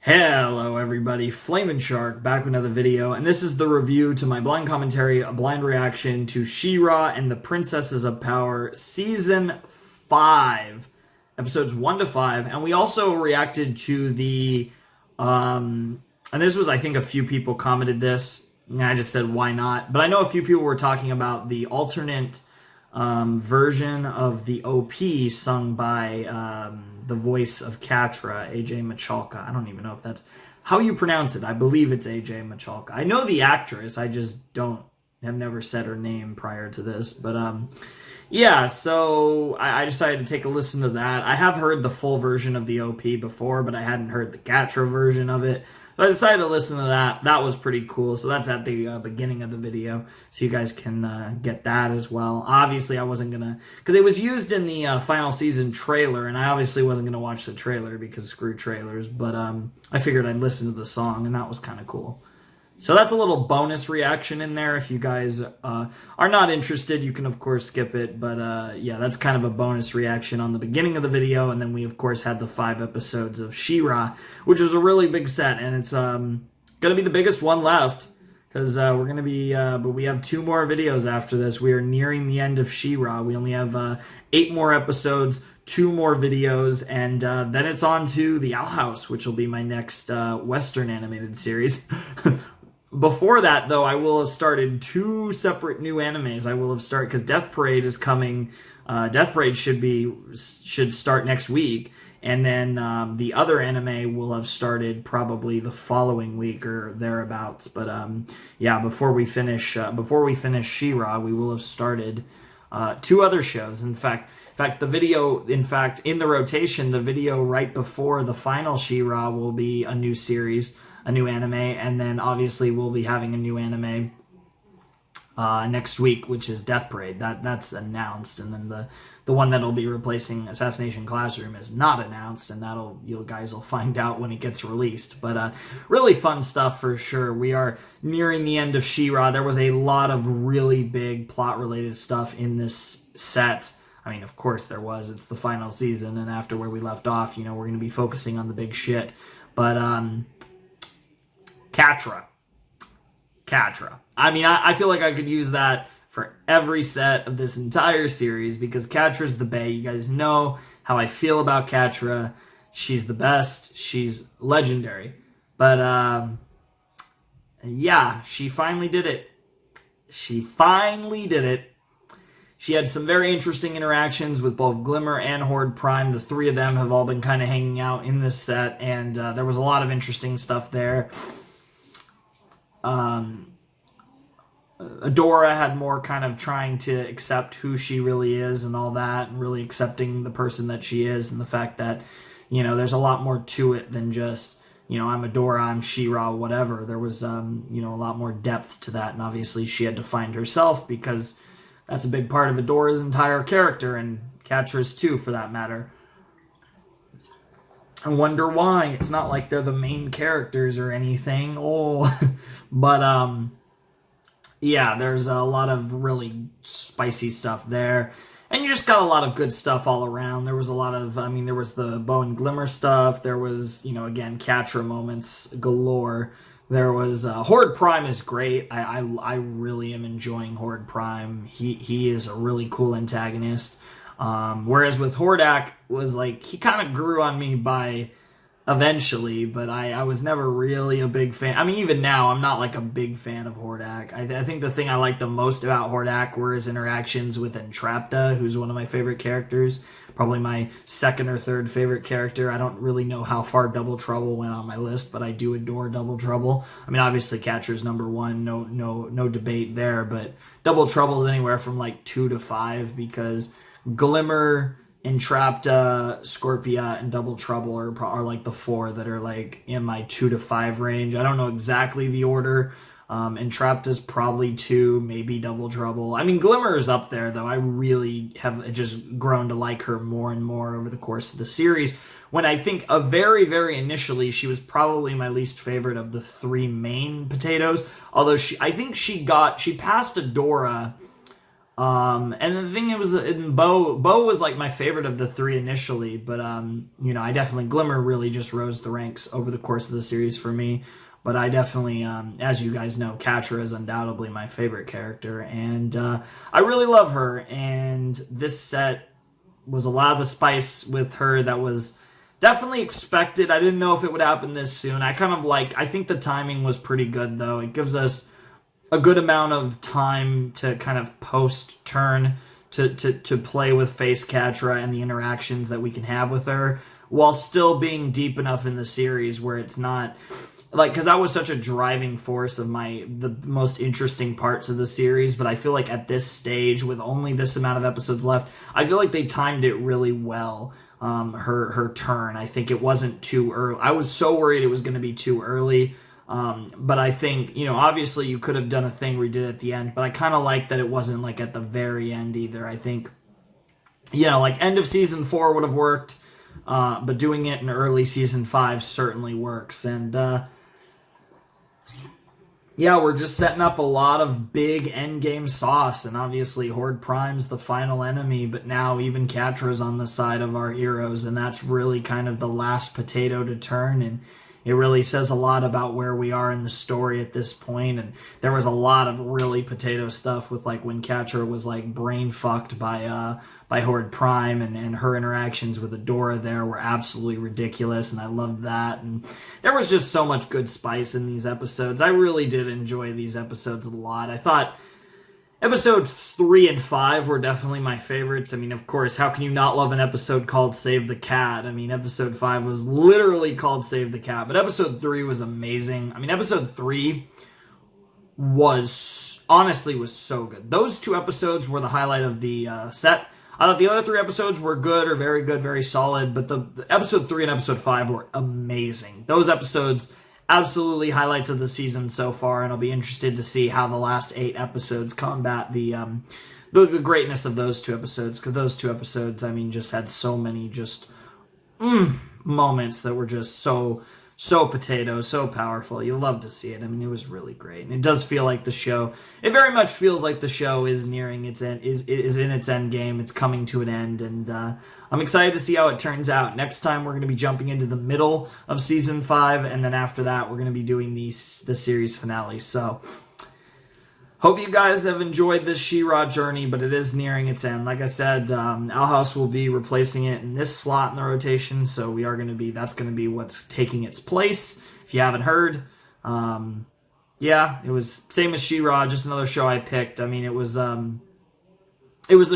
Hello everybody, Flamin' Shark back with another video, and this is the review to my blind commentary, a blind reaction to She-Ra and the Princesses of Power Season 5, episodes 1 to 5, and we also reacted to the, and this was, I think a few people commented this, and I just said why not, but I know a few people were talking about the alternate version of the OP sung by the voice of Catra, AJ Michalka. I don't even know if that's how you pronounce it. I believe it's AJ Michalka. I know the actress. I just have never said her name prior to this. But yeah, so I decided to take a listen to that. I have heard the full version of the OP before, but I hadn't heard the Catra version of it. So I decided to listen to that. That was pretty cool. So that's at the beginning of the video. So you guys can get that as well. Obviously, I wasn't going to... Because it was used in the final season trailer. And I obviously wasn't going to watch the trailer because screw trailers. But I figured I'd listen to the song. And that was kind of cool. So that's a little bonus reaction in there. If you guys are not interested, you can, of course, skip it. But, yeah, that's kind of a bonus reaction on the beginning of the video. And then we, of course, had the 5 episodes of She-Ra, which was a really big set. And it's going to be the biggest one left because we're going to be... but we have 2 more videos after this. We are nearing the end of She-Ra. We only have 8 more episodes, 2 more videos, and then it's on to The Owl House, which will be my next Western animated series. Before that, though, I will have started 2 separate new animes. I will have started, because Death Parade is coming. Death Parade should start next week, and then the other anime will have started probably the following week or thereabouts. But yeah, before we finish She-Ra, we will have started 2 other shows. In fact, the video, in the rotation, the video right before the final She-Ra will be a new series, a new anime, and then obviously we'll be having a new anime next week, which is Death Parade. That's announced, and then the one that'll be replacing Assassination Classroom is not announced, and you guys will find out when it gets released. But really fun stuff for sure. We are nearing the end of She-Ra. There was a lot of really big plot-related stuff in this set. I mean, of course there was. It's the final season, and after where we left off, we're going to be focusing on the big shit. But Catra. I mean, I feel like I could use that for every set of this entire series because Catra's the bae. You guys know how I feel about Catra. She's the best. She's legendary. But, yeah, she finally did it. She had some very interesting interactions with both Glimmer and Horde Prime. The 3 of them have all been kind of hanging out in this set, and there was a lot of interesting stuff there. Adora had more kind of trying to accept who she really is and all that, and really accepting the person that she is, and the fact that, there's a lot more to it than just, I'm Adora, I'm She-Ra, whatever. There was, a lot more depth to that, and obviously she had to find herself because that's a big part of Adora's entire character, and Catra's too, for that matter. I wonder why. It's not like they're the main characters or anything. But, yeah, there's a lot of really spicy stuff there. And you just got a lot of good stuff all around. There was a lot of, there was the Bow and Glimmer stuff. There was, again, Catra moments galore. There was, Horde Prime is great. I really am enjoying Horde Prime. He is a really cool antagonist. Whereas with Hordak was like, he kind of grew on me by eventually, but I was never really a big fan. I mean, even now, I'm not like a big fan of Hordak. I think the thing I liked the most about Hordak were his interactions with Entrapta, who's one of my favorite characters. Probably my 2nd or 3rd favorite character. I don't really know how far Double Trouble went on my list, but I do adore Double Trouble. I mean, obviously Catra's number 1, no debate there, but Double Trouble is anywhere from like 2 to 5 because Glimmer, Entrapta, Scorpia, and Double Trouble are like the 4 that are like in my 2 to 5 range. I don't know exactly the order. Entrapta's probably 2, maybe Double Trouble. I mean, Glimmer is up there, though. I really have just grown to like her more and more over the course of the series. When I think very, very initially, she was probably my least favorite of the 3 main potatoes. Although I think she passed Adora And the thing was, Bo was like my favorite of the three initially, but I definitely Glimmer really just rose the ranks over the course of the series for me. But I definitely, as you guys know, Catra is undoubtedly my favorite character, and I really love her. And this set was a lot of the spice with her that was definitely expected. I didn't know if it would happen this soon. I think the timing was pretty good though. It gives us a good amount of time to kind of post turn to play with Face Catra and the interactions that we can have with her, while still being deep enough in the series where it's not like, because that was such a driving force of the most interesting parts of the series. But I feel like at this stage, with only this amount of episodes left, I feel like they timed it really well. Her turn, I think it wasn't too early. I was so worried it was going to be too early. But I think, obviously you could have done a thing where you did it at the end, but I kind of like that it wasn't like at the very end either. I think, like end of season 4 would have worked, but doing it in early season 5 certainly works. And, we're just setting up a lot of big endgame sauce, and obviously Horde Prime's the final enemy, but now even Catra's on the side of our heroes, and that's really kind of the last potato to turn, and it really says a lot about where we are in the story at this point. And there was a lot of really potato stuff with like when Catra was like brain fucked by Horde Prime, and her interactions with Adora there were absolutely ridiculous, and I loved that. And there was just so much good spice in these episodes. I really did enjoy these episodes a lot. I thought episode 3 and 5 were definitely my favorites. I mean, of course, how can you not love an episode called Save the Cat? I mean, episode 5 was literally called Save the Cat, but episode 3 was amazing. I mean, episode 3 was so good. Those 2 episodes were the highlight of the set. I thought the other 3 episodes were good, or very good, very solid, but the episode 3 and episode 5 were amazing. Those episodes absolutely highlights of the season so far, and I'll be interested to see how the last 8 episodes combat the greatness of those 2 episodes, because those 2 episodes, I mean, just had so many moments that were just so potato, so powerful. You love to see it. I mean, it was really great, and it does feel like the show. It very much feels like the show is nearing its end, is in its end game. It's coming to an end, and I'm excited to see how it turns out. Next time, we're going to be jumping into the middle of season 5, and then after that, we're going to be doing the series finale. So, hope you guys have enjoyed this She-Ra journey, but it is nearing its end. Like I said, Alhouse will be replacing it in this slot in the rotation, so that's going to be what's taking its place. If you haven't heard, it was same as She-Ra, just another show I picked. I mean, it was the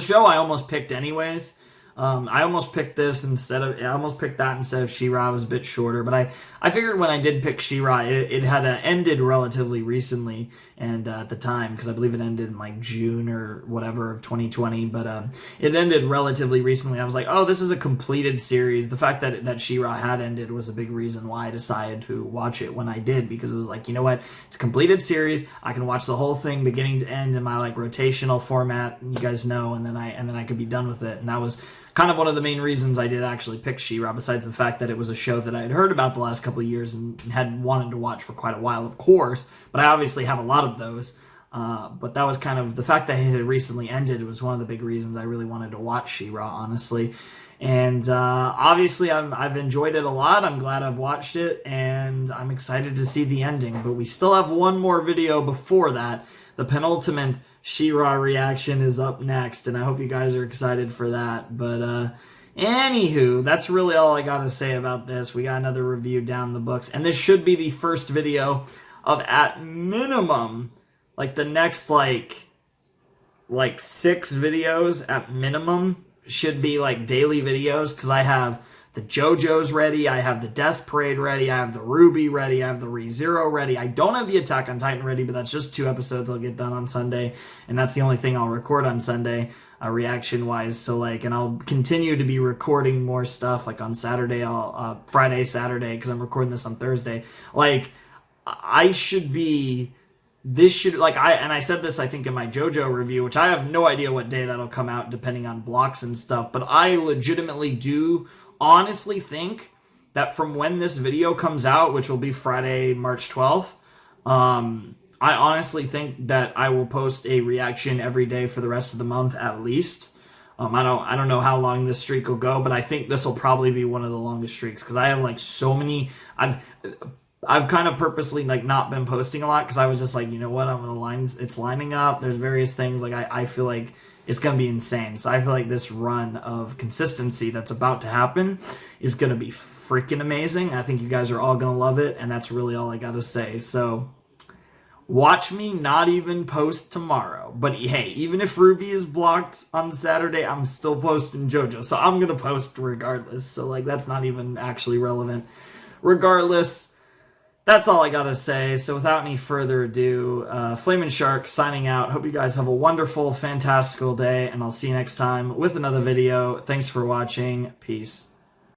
show I almost picked anyways. I almost picked that instead of She-Ra. It was a bit shorter, but I figured when I did pick She-Ra, it had ended relatively recently, and at the time, because I believe it ended in like June or whatever of 2020, but it ended relatively recently. I was like, oh, this is a completed series. The fact that She-Ra had ended was a big reason why I decided to watch it when I did, because it was like, you know what, it's a completed series. I can watch the whole thing beginning to end in my like rotational format, you guys know, and then I could be done with it. And that was kind of one of the main reasons I did actually pick She-Ra, besides the fact that it was a show that I had heard about the last couple of years and had wanted to watch for quite a while, of course, but I obviously have a lot of those. But that was kind of, the fact that it had recently ended was one of the big reasons I really wanted to watch She-Ra, honestly. And obviously I've enjoyed it a lot. I'm glad I've watched it, and I'm excited to see the ending. But we still have one more video before that. The penultimate She-Ra reaction is up next, and I hope you guys are excited for that. But anywho, that's really all I got to say about this. We got another review down the books, and this should be the first video of, at minimum, like the next like 6 videos at minimum should be like daily videos, because I have the JoJo's ready, I have the Death Parade ready, I have the Ruby ready, I have the ReZero ready. I don't have the Attack on Titan ready, but that's just 2 episodes I'll get done on Sunday, and that's the only thing I'll record on Sunday, reaction-wise. So like, and I'll continue to be recording more stuff like on Saturday, Friday, Saturday, because I'm recording this on Thursday. Like, I said this, I think, in my JoJo review, which I have no idea what day that'll come out depending on blocks and stuff, but I legitimately do honestly think that from when this video comes out, which will be Friday, March 12th, I honestly think that I will post a reaction every day for the rest of the month at least. I don't know how long this streak will go, but I think this will probably be one of the longest streaks because I have like so many. I've kind of purposely like not been posting a lot because I was just like, you know what, I'm gonna it's lining up. There's various things like I feel like it's gonna be insane. So I feel like this run of consistency that's about to happen is gonna be freaking amazing. I think you guys are all gonna love it, and that's really all I gotta say. So watch me not even post tomorrow. But hey, even if Ruby is blocked on Saturday, I'm still posting JoJo. So I'm going to post regardless. So, like, that's not even actually relevant. Regardless, that's all I got to say. So without any further ado, Flamin' Shark signing out. Hope you guys have a wonderful, fantastical day. And I'll see you next time with another video. Thanks for watching. Peace.